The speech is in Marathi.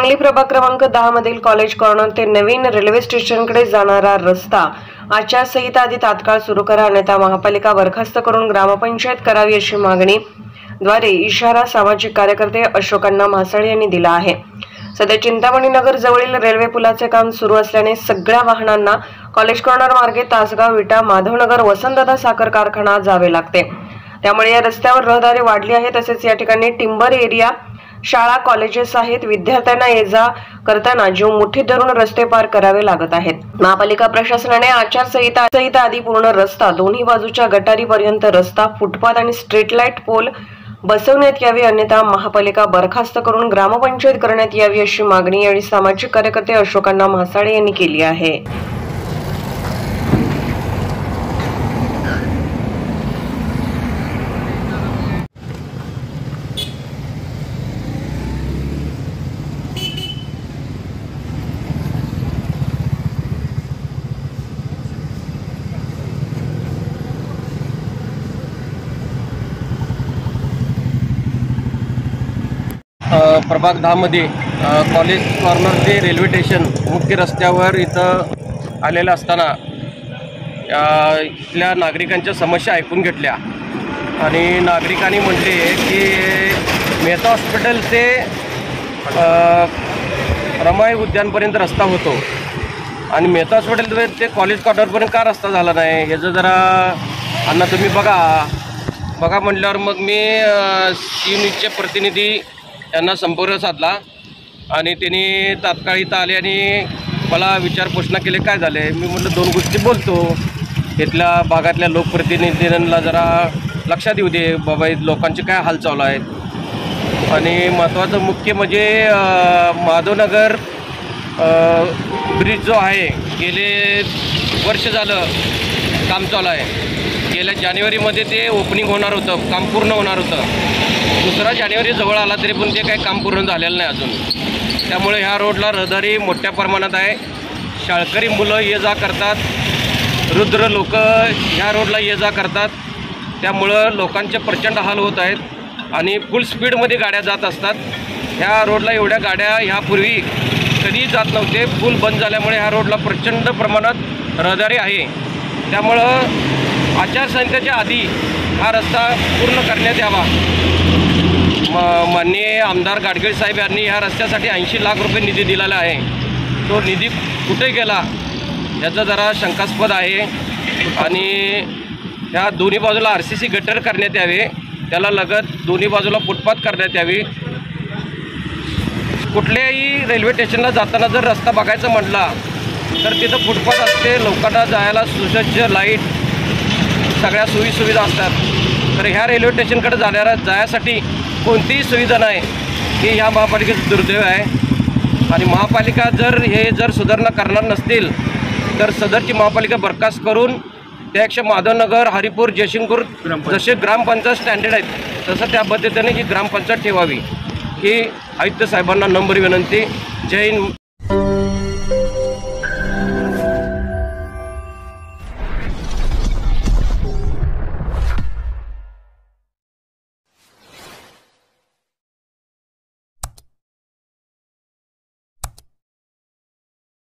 सांगली प्रभाग क्रमांक 10 मधील कॉलेज कॉर्नर ते नवीन रेल्वे स्टेशनकडे जाणारा रस्ता आचारसंहिता तात्काळ सुरू करा, अन्यथा महापालिका बरखास्त करून ग्रामपंचायत करावी अशी मागणी द्वारे इशारा सामाजिक कार्यकर्ते अशोकअण्णा म्हासाळे यांनी दिला आहे। सध्या चिंतामणी नगर जवळील रेल्वे पुलाचे काम सुरू असल्याने सगळ्या वाहनांना कॉलेज कॉर्नर मार्गे तासगाव, विटा, माधवनगर, वसंतदादा साखर कारखाना जावे लागते। त्यामुळे या रस्त्यावर रहदारी वाढली आहे। तसेच या ठिकाणी टिंबर एरिया, शाळा, कॉलेजेस आहेत। विद्यार्थ्यांना ये जा करताना जीव मुठीत धरून रस्ते पार करावे लागत आहेत। महापालिका प्रशासनाने आचारसंहिता आधी पूर्ण रस्ता, दोन्ही बाजूच्या गटारीपर्यंत रस्ता, फुटपाथ आणि स्ट्रीट लाईट पोल बसवण्यात यावे, अन्यथा महापालिका बरखास्त करून ग्रामपंचायत करण्यात यावी अशी मागणी यावेळी सामाजिक कार्यकर्ते अशोकअण्णा म्हासाळे यांनी केली आहे। प्रभाग 10 मध्ये कॉलेज कॉर्नर ते रेल्वे स्टेशन मुख्य रस्त्यावर इथं आलेलं असताना इथल्या नागरिकांच्या समस्या ऐकून घेतल्या आणि नागरिकांनी म्हटले की मेहता हॉस्पिटल ते रमाई उद्यानपर्यंत रस्ता होतो आणि मेहता हॉस्पिटल ते कॉलेज कॉर्नरपर्यंत का रस्ता झाला नाही याचं जरा अण्णा तुम्ही बघा म्हटल्यावर मग मी सी न्यूजचे प्रतिनिधी यांना संपर्क साधला आणि त्यांनी तात्काळ इथं आले आणि मला विचारपूस केले काय झाले। मी म्हटलं दोन गोष्टी बोलतो, इथल्या भागातल्या लोकप्रतिनिधींना जरा लक्षात येऊ दे बाबा लोकांचे काय हाल चालू आहेत। आणि महत्त्वाचं मुख्य म्हणजे माधवनगर ब्रिज जो आहे गेले वर्ष झालं काम चालू आहे। गेल्या जानेवारीमध्ये ते ओपनिंग होणार होतं, काम पूर्ण होणार होतं। 2 जानेवारी जवळ आला तरी पण ते काही काम पूर्ण झालेलं नाही अजून। त्यामुळे ह्या रोडला रहदारी मोठ्या प्रमाणात आहे। शाळकरी मुलं ये जा करतात, वृद्ध लोक ह्या रोडला ये जा करतात। त्यामुळं लोकांचे प्रचंड हाल होत आहेत आणि फुल स्पीडमध्ये गाड्या जात असतात। ह्या रोडला एवढ्या गाड्या ह्यापूर्वी कधीही जात नव्हते। पूल बंद झाल्यामुळे ह्या रोडला प्रचंड प्रमाणात रहदारी आहे। त्यामुळं आचारसंहितेच्या आधी हा रस्ता पूर्ण करण्यात यावा। माननीय आमदार गाडगीळ साहेब यांनी ह्या रस्त्यासाठी 80 लाख रुपये निधी दिलेला आहे। तो निधी कुठे गेला याचं जरा शंकास्पद आहे आणि ह्या दोन्ही बाजूला RCC गटर करण्यात यावे, त्याला लगत दोन्ही बाजूला फुटपाथ करण्यात यावी। कुठल्याही रेल्वे स्टेशनला जाताना जर रस्ता बघायचा म्हटला तर तिथं फुटपाथ असते, लोकांना जायला सुसज्ज लाईट सगळ्या सोयीसुविधा असतात। तर ह्या रेल्वे स्टेशनकडे जाण्यासाठी कोणतीही सुविधा नाही ही ह्या महापालिकेचं दुर्दैव आहे। आणि महापालिका जर सुधारणा करणार नसतील तर सदरची महापालिका बरखास्त करून त्यापेक्षा माधवनगर, हरिपूर, जयसिंगपूर जसे ग्रामपंचायत स्टँडर्ड आहेत तसं त्या पद्धतीने ही ग्रामपंचायत ठेवावी ही आयुक्त साहेबांना नम्र विनंती। जय हिंद।